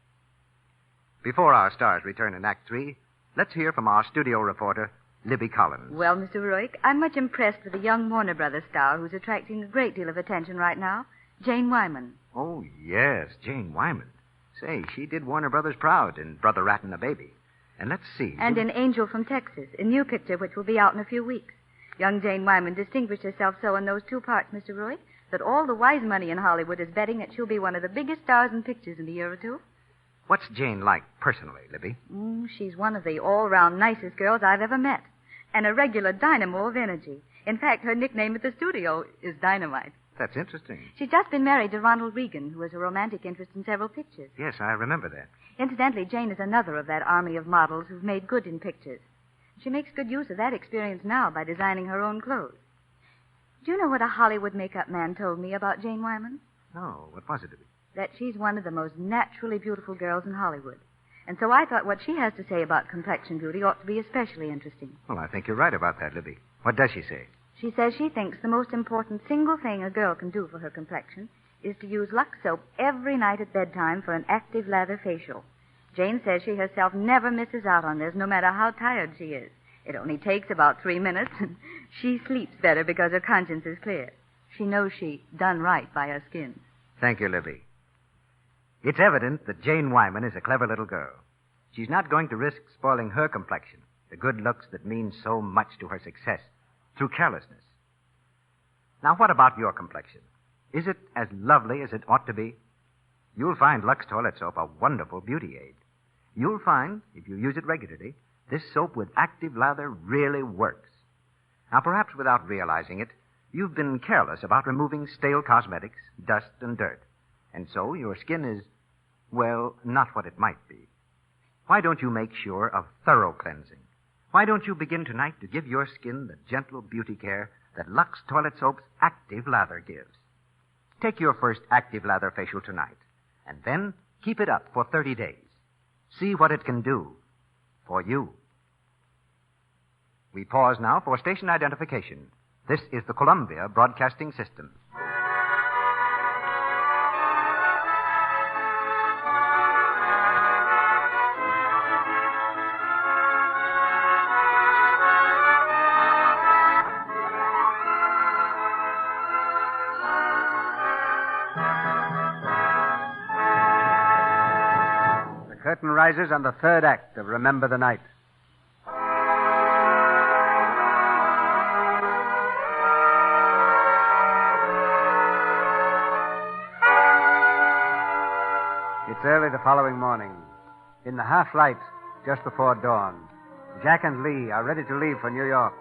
Before our stars return in Act 3, let's hear from our studio reporter, Libby Collins. Well, Mr. Rourke, I'm much impressed with the young Warner Brothers star who's attracting a great deal of attention right now, Jane Wyman. Oh, yes, Jane Wyman. Say, she did Warner Brothers proud in Brother Rat and the Baby. And let's see. And in Angel from Texas, a new picture which will be out in a few weeks. Young Jane Wyman distinguished herself so in those two parts, Mr. Rourke, that all the wise money in Hollywood is betting that she'll be one of the biggest stars in pictures in a year or two. What's Jane like personally, Libby? She's one of the all-round nicest girls I've ever met. And a regular dynamo of energy. In fact, her nickname at the studio is Dynamite. That's interesting. She's just been married to Ronald Reagan, who has a romantic interest in several pictures. Yes, I remember that. Incidentally, Jane is another of that army of models who've made good in pictures. She makes good use of that experience now by designing her own clothes. Do you know what a Hollywood makeup man told me about Jane Wyman? Oh, what was it, Libby? That she's one of the most naturally beautiful girls in Hollywood. And so I thought what she has to say about complexion beauty ought to be especially interesting. Well, I think you're right about that, Libby. What does she say? She says she thinks the most important single thing a girl can do for her complexion is to use Lux soap every night at bedtime for an active lather facial. Jane says she herself never misses out on this, no matter how tired she is. It only takes about 3 minutes, and she sleeps better because her conscience is clear. She knows she done right by her skin. Thank you, Libby. It's evident that Jane Wyman is a clever little girl. She's not going to risk spoiling her complexion, the good looks that mean so much to her success, through carelessness. Now, what about your complexion? Is it as lovely as it ought to be? You'll find Lux Toilet Soap a wonderful beauty aid. You'll find, if you use it regularly, this soap with active lather really works. Now, perhaps without realizing it, you've been careless about removing stale cosmetics, dust, and dirt. And so your skin is, well, not what it might be. Why don't you make sure of thorough cleansing? Why don't you begin tonight to give your skin the gentle beauty care that Lux Toilet Soap's active lather gives? Take your first active lather facial tonight, and then keep it up for 30 days. See what it can do for you. We pause now for station identification. This is the Columbia Broadcasting System. The curtain rises on the third act of Remember the Night. It's early the following morning. In the half-light, just before dawn, Jack and Lee are ready to leave for New York.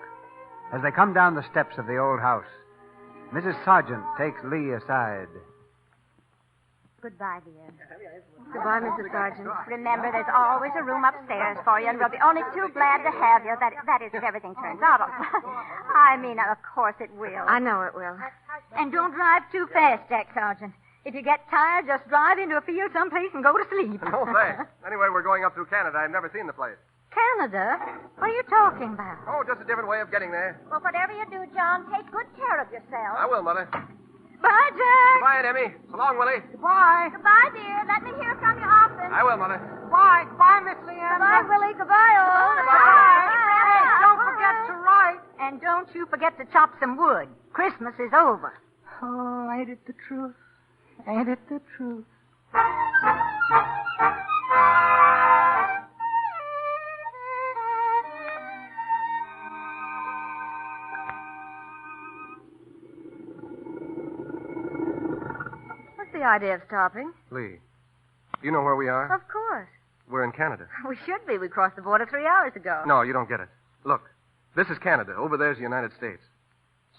As they come down the steps of the old house, Mrs. Sargent takes Lee aside. Goodbye, dear. Goodbye, Mrs. Sargent. Remember, there's always a room upstairs for you, and we'll be only too glad to have you. That is, if everything turns out. I mean, of course it will. I know it will. And don't drive too fast, Jack Sargent. If you get tired, just drive into a field someplace and go to sleep. No, thanks. Anyway, we're going up through Canada. I've never seen the place. Canada? What are you talking about? Oh, just a different way of getting there. Well, whatever you do, John, take good care of yourself. I will, Mother. Bye, Jack. Goodbye, Aunt Emmy. So long, Willie. Goodbye. Goodbye, dear. Let me hear from you often. I will, Mother. Goodbye. Goodbye, Miss Leanne. Goodbye, Willie. Goodbye, all. Goodbye. Hey, don't forget to write. And don't you forget to chop some wood. Christmas is over. Oh, ain't it the truth? Ain't it the truth? the idea of stopping. Lee, you know where we are? Of course. We're in Canada. We should be. We crossed the border 3 hours ago. No, you don't get it. Look, this is Canada. Over there's the United States.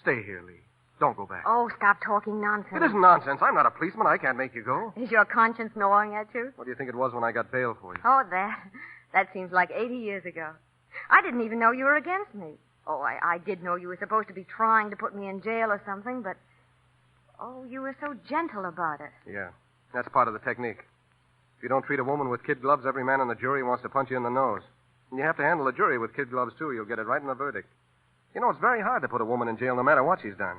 Stay here, Lee. Don't go back. Oh, stop talking nonsense. It isn't nonsense. I'm not a policeman. I can't make you go. Is your conscience gnawing at you? What do you think it was when I got bail for you? Oh, that seems like 80 years ago. I didn't even know you were against me. Oh, I did know you were supposed to be trying to put me in jail or something, but... Oh, you were so gentle about it. Yeah, that's part of the technique. If you don't treat a woman with kid gloves, every man on the jury wants to punch you in the nose. And you have to handle a jury with kid gloves, too. You'll get it right in the verdict. You know, it's very hard to put a woman in jail no matter what she's done.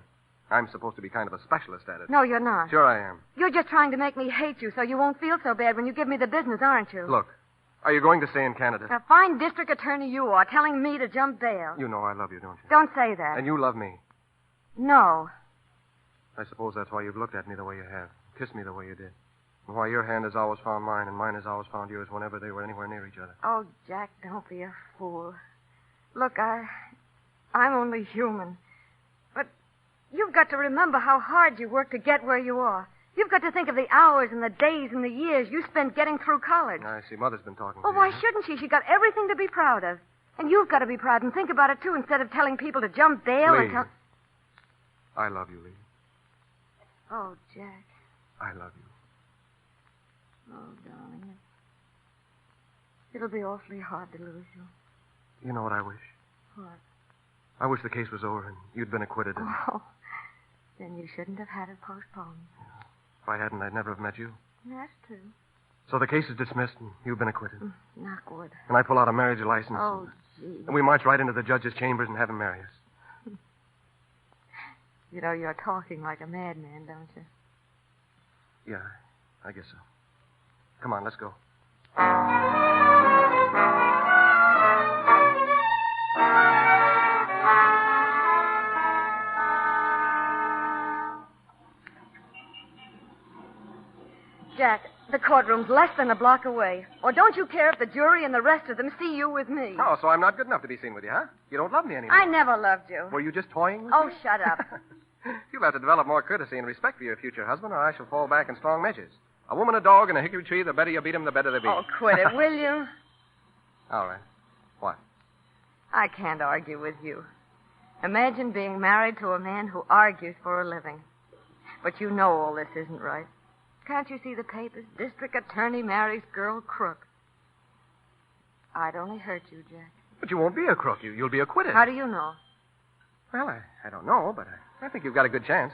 I'm supposed to be kind of a specialist at it. No, you're not. Sure I am. You're just trying to make me hate you so you won't feel so bad when you give me the business, aren't you? Look, are you going to stay in Canada? A fine district attorney you are, telling me to jump bail. You know I love you, don't you? Don't say that. And you love me. No. I suppose that's why you've looked at me the way you have, kissed me the way you did. And why your hand has always found mine and mine has always found yours whenever they were anywhere near each other. Oh, Jack, don't be a fool. Look, I'm only human. But you've got to remember how hard you worked to get where you are. You've got to think of the hours and the days and the years you spent getting through college. I see. Mother's been talking Well, to why you. shouldn't she? She got everything to be proud of. And you've got to be proud and think about it, too, instead of telling people to jump bail Lee. and tell... I love you, Lee. Oh, Jack. I love you. Oh, darling. It'll be awfully hard to lose you. You know what I wish? What? I wish the case was over and you'd been acquitted. And Oh, then you shouldn't have had it postponed. if I hadn't, I'd never have met you. That's true. So the case is dismissed and you've been acquitted. Not good. And I pull out a marriage license. Oh, gee. And we march right into the judge's chambers and have him marry us. You know, you're talking like a madman, don't you? Yeah, I guess so. Come on, let's go. Jack, the courtroom's less than a block away. Or don't you care if the jury and the rest of them see you with me? Oh, so I'm not good enough to be seen with you, huh? You don't love me anymore. I never loved you. Were you just toying with Oh, me? shut up. You'll have to develop more courtesy and respect for your future husband, or I shall fall back in strong measures. A woman, a dog, and a hickory tree, the better you beat 'em, the better they be. Oh, quit it, will you? All right. What? I can't argue with you. Imagine being married to a man who argues for a living. But you know all this isn't right. Can't you see the papers? District attorney marries girl crook. I'd only hurt you, Jack. But you won't be a crook. You'll be acquitted. How do you know? Well, I don't know, but I think you've got a good chance.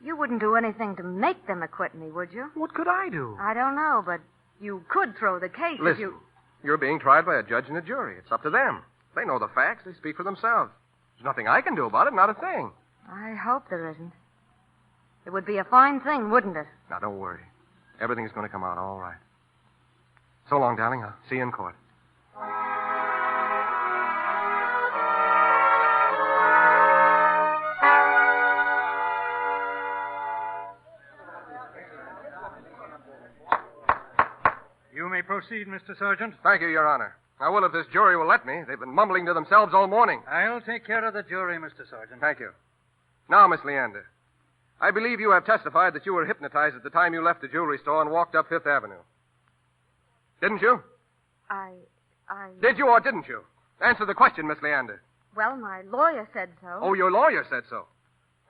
You wouldn't do anything to make them acquit me, would you? What could I do? I don't know, but you could throw the case if Listen, you... you're being tried by a judge and a jury. It's up to them. They know the facts. They speak for themselves. There's nothing I can do about it, not a thing. I hope there isn't. It would be a fine thing, wouldn't it? Now, don't worry. Everything's going to come out all right. So long, darling. I'll see you in court. You may proceed, Mr. Sergeant. Thank you, Your Honor. I will if this jury will let me. They've been mumbling to themselves all morning. I'll take care of the jury, Mr. Sergeant. Thank you. Now, Miss Leander, I believe you have testified that you were hypnotized at the time you left the jewelry store and walked up Fifth Avenue. Didn't you? I... Did you or didn't you? Answer the question, Miss Leander. Well, my lawyer said so. Oh, your lawyer said so.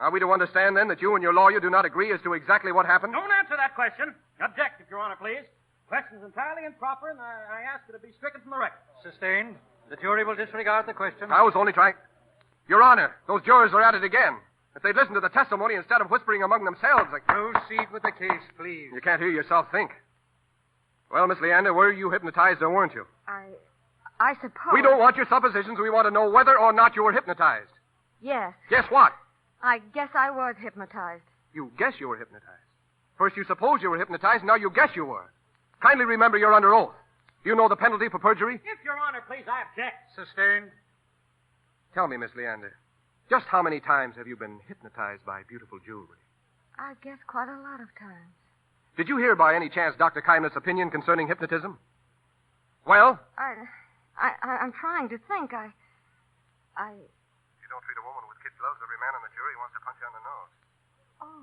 Are we to understand, then, that you and your lawyer do not agree as to exactly what happened? Don't answer that question. Object, if Your Honor, please. Question's entirely improper, and I ask that it be stricken from the record. Sustained. The jury will disregard the question. I was only trying... Your Honor, those jurors are at it again. If they'd listened to the testimony instead of whispering among themselves... Proceed with the case, please. You can't hear yourself think. Well, Miss Leander, were you hypnotized or weren't you? I suppose... We don't want your suppositions. We want to know whether or not you were hypnotized. Yes. Guess what? I guess I was hypnotized. You guess you were hypnotized. First you suppose you were hypnotized, now you guess you were. Kindly remember you're under oath. Do you know the penalty for perjury? If Your Honor, please, I object. Sustained. Tell me, Miss Leander, just how many times have you been hypnotized by beautiful jewelry? I guess quite a lot of times. Did you hear by any chance Dr. Kindness' opinion concerning hypnotism? Well? I'm trying to think. You don't treat a woman with kid gloves, every man on the jury wants to punch you on the nose. Oh.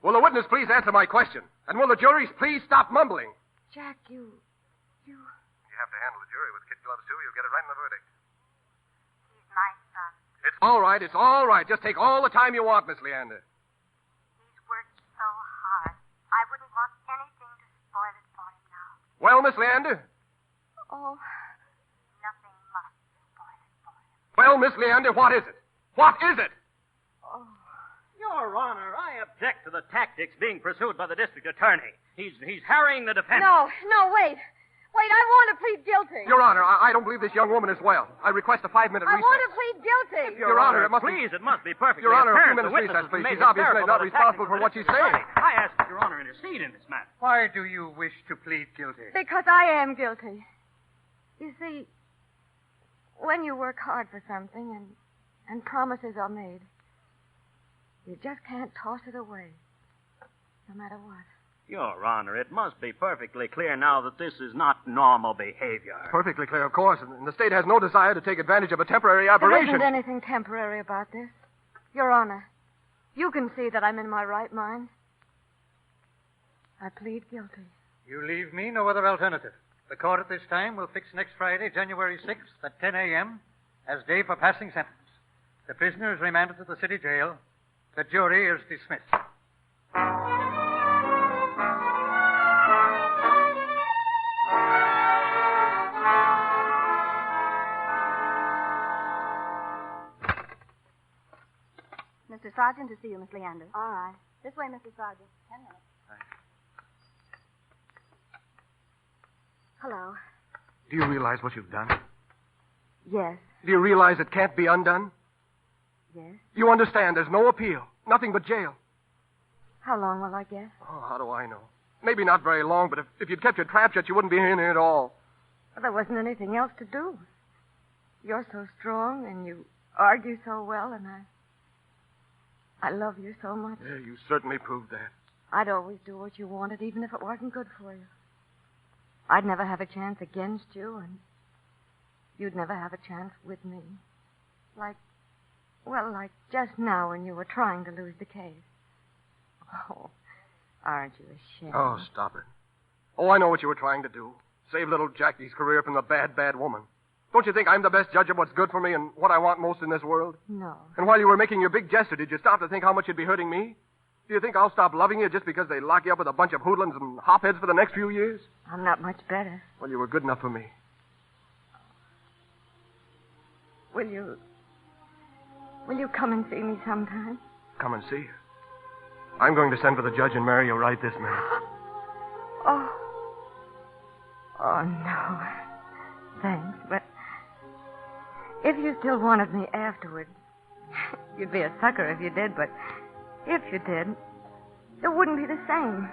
Will the witness please answer my question? And will the jury please stop mumbling? Jack, you... You have to handle the jury with kid gloves, too. You'll get it right in the verdict. He's my son. It's all right. It's all right. Just take all the time you want, Miss Leander. He's worked so hard. I wouldn't want anything to spoil it for him now. Well, Miss Leander? Oh. Nothing must spoil it for him. Well, Miss Leander, what is it? What is it? Your Honor, I object to the tactics being pursued by the district attorney. He's harrying the defendant. No, wait. Wait, I want to plead guilty. Your Honor, I don't believe this young woman is well. I request a 5-minute recess. I want to plead guilty. Your Honor, it must please, it must be perfectly Your Honor, a few apparent. minutes recess, please. Made She's obviously hysterical not by the responsible tactics for of what she's saying. I ask that Your Honor intercede in this matter. Why do you wish to plead guilty? Because I am guilty. You see, when you work hard for something and promises are made, you just can't toss it away, no matter what. Your Honor, it must be perfectly clear now that this is not normal behavior. Perfectly clear, of course. And the state has no desire to take advantage of a temporary aberration. There isn't anything temporary about this. Your Honor, you can see that I'm in my right mind. I plead guilty. You leave me no other alternative. The court at this time will fix next Friday, January 6th at 10 a.m. as day for passing sentence. The prisoner is remanded to the city jail. The jury is dismissed. Mr. Sergeant, to see you, Miss Leander. All right. This way, Mr. Sergeant. 10 minutes. Hello. Do you realize what you've done? Yes. Do you realize it can't be undone? Yes. You understand there's no appeal. Nothing but jail. How long will I get? Oh, how do I know? Maybe not very long, but if you'd kept your trap shut, you wouldn't be in here at all. Well, there wasn't anything else to do. You're so strong, and you argue so well, and I love you so much. Yeah, you certainly proved that. I'd always do what you wanted, even if it wasn't good for you. I'd never have a chance against you, and you'd never have a chance with me. Like just now when you were trying to lose the case. Oh, aren't you ashamed? Oh, stop it. Oh, I know what you were trying to do. Save little Jackie's career from the bad, bad woman. Don't you think I'm the best judge of what's good for me and what I want most in this world? No. And while you were making your big gesture, did you stop to think how much you'd be hurting me? Do you think I'll stop loving you just because they lock you up with a bunch of hoodlums and hopheads for the next few years? I'm not much better. Well, you were good enough for me. Will you come and see me sometime? Come and see you. I'm going to send for the judge and marry you right this minute. Oh, no. Thanks, but if you still wanted me afterwards, you'd be a sucker if you did, but if you did, it wouldn't be the same.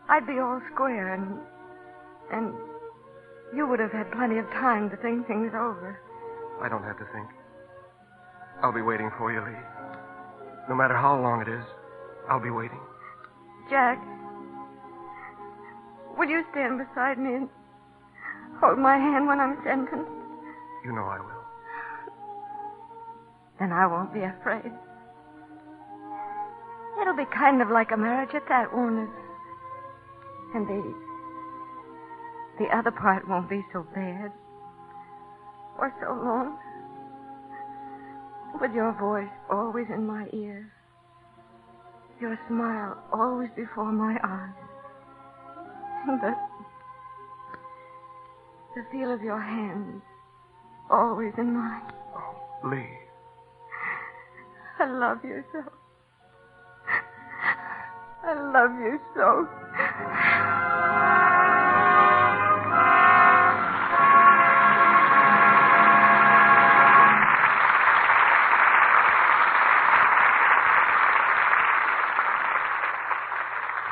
I'd be all square, and you would have had plenty of time to think things over. I don't have to think. I'll be waiting for you, Lee. No matter how long it is, I'll be waiting. Jack, will you stand beside me and hold my hand when I'm sentenced? You know I will. Then I won't be afraid. It'll be kind of like a marriage at that, won't it? And the other part won't be so bad. Or so long. With your voice always in my ear. Your smile always before my eyes. And the feel of your hands always in mine. Oh, Lee. I love you so. I love you so.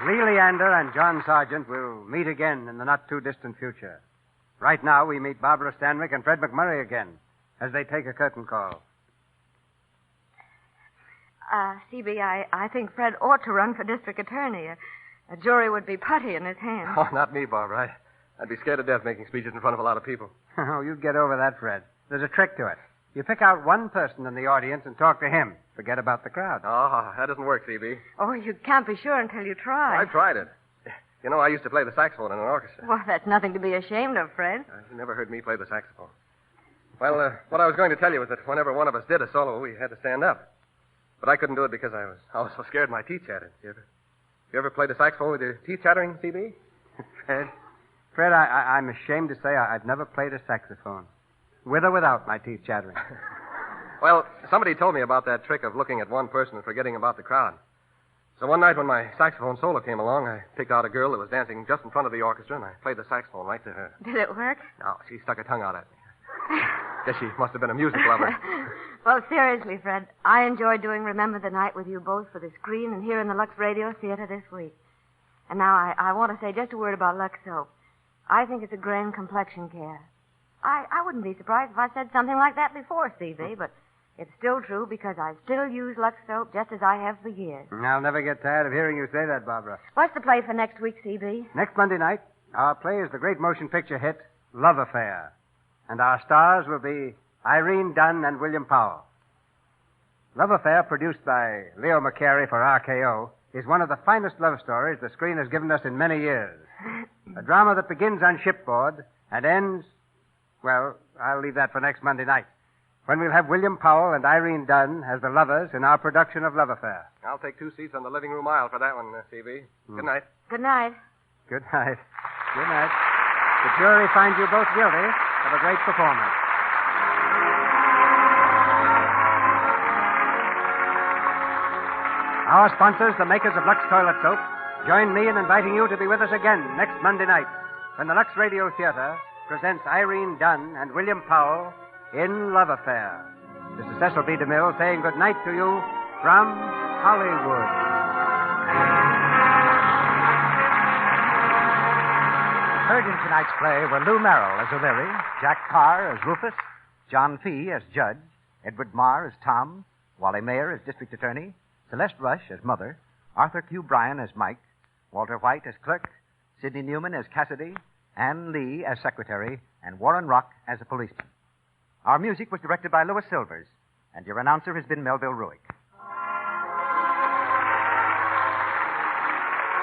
Lee Leander and John Sargent will meet again in the not-too-distant future. Right now, we meet Barbara Stanwyck and Fred McMurray again as they take a curtain call. CB, I think Fred ought to run for district attorney. A jury would be putty in his hands. Oh, not me, Barbara. I'd be scared to death making speeches in front of a lot of people. Oh, you'd get over that, Fred. There's a trick to it. You pick out one person in the audience and talk to him. Forget about the crowd. Oh, that doesn't work, C.B. Oh, you can't be sure until you try. I've tried it. You know, I used to play the saxophone in an orchestra. Well, that's nothing to be ashamed of, Fred. You never heard me play the saxophone. Well, what I was going to tell you was that whenever one of us did a solo, we had to stand up. But I couldn't do it because I was so scared my teeth chattered. You ever played the saxophone with your teeth chattering, C.B.? Fred, I'm ashamed to say I've never played a saxophone. With or without my teeth chattering. Well, somebody told me about that trick of looking at one person and forgetting about the crowd. So one night when my saxophone solo came along, I picked out a girl that was dancing just in front of the orchestra, and I played the saxophone right to her. Did it work? No, she stuck her tongue out at me. Guess she must have been a music lover. Well, seriously, Fred, I enjoyed doing Remember the Night with you both for the screen and here in the Lux Radio Theater this week. And now I want to say just a word about Lux Soap. I think it's a grand complexion care. I wouldn't be surprised if I said something like that before, C.B., but it's still true because I still use Lux Soap just as I have for years. I'll never get tired of hearing you say that, Barbara. What's the play for next week, C.B.? Next Monday night, our play is the great motion picture hit, Love Affair. And our stars will be Irene Dunn and William Powell. Love Affair, produced by Leo McCary for RKO, is one of the finest love stories the screen has given us in many years. A drama that begins on shipboard and ends, well, I'll leave that for next Monday night, when we'll have William Powell and Irene Dunn as the lovers in our production of Love Affair. I'll take 2 seats on the living room aisle for that one, C.B. Good night. Good night. Good night. Good night. The jury finds you both guilty of a great performance. Our sponsors, the makers of Lux Toilet Soap, join me in inviting you to be with us again next Monday night when the Lux Radio Theater presents Irene Dunn and William Powell in Love Affair. This is Cecil B. DeMille saying good night to you from Hollywood. Heard in tonight's play were Lou Merrill as O'Leary, Jack Carr as Rufus, John Fee as Judge, Edward Marr as Tom, Wally Mayer as District Attorney, Celeste Rush as Mother, Arthur Q. Bryan as Mike, Walter White as Clerk, Sidney Newman as Cassidy, Ann Lee as Secretary, and Warren Rock as a policeman. Our music was directed by Louis Silvers, and your announcer has been Melville Ruick.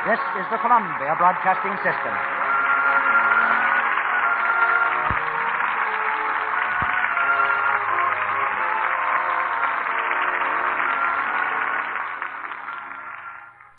This is the Columbia Broadcasting System.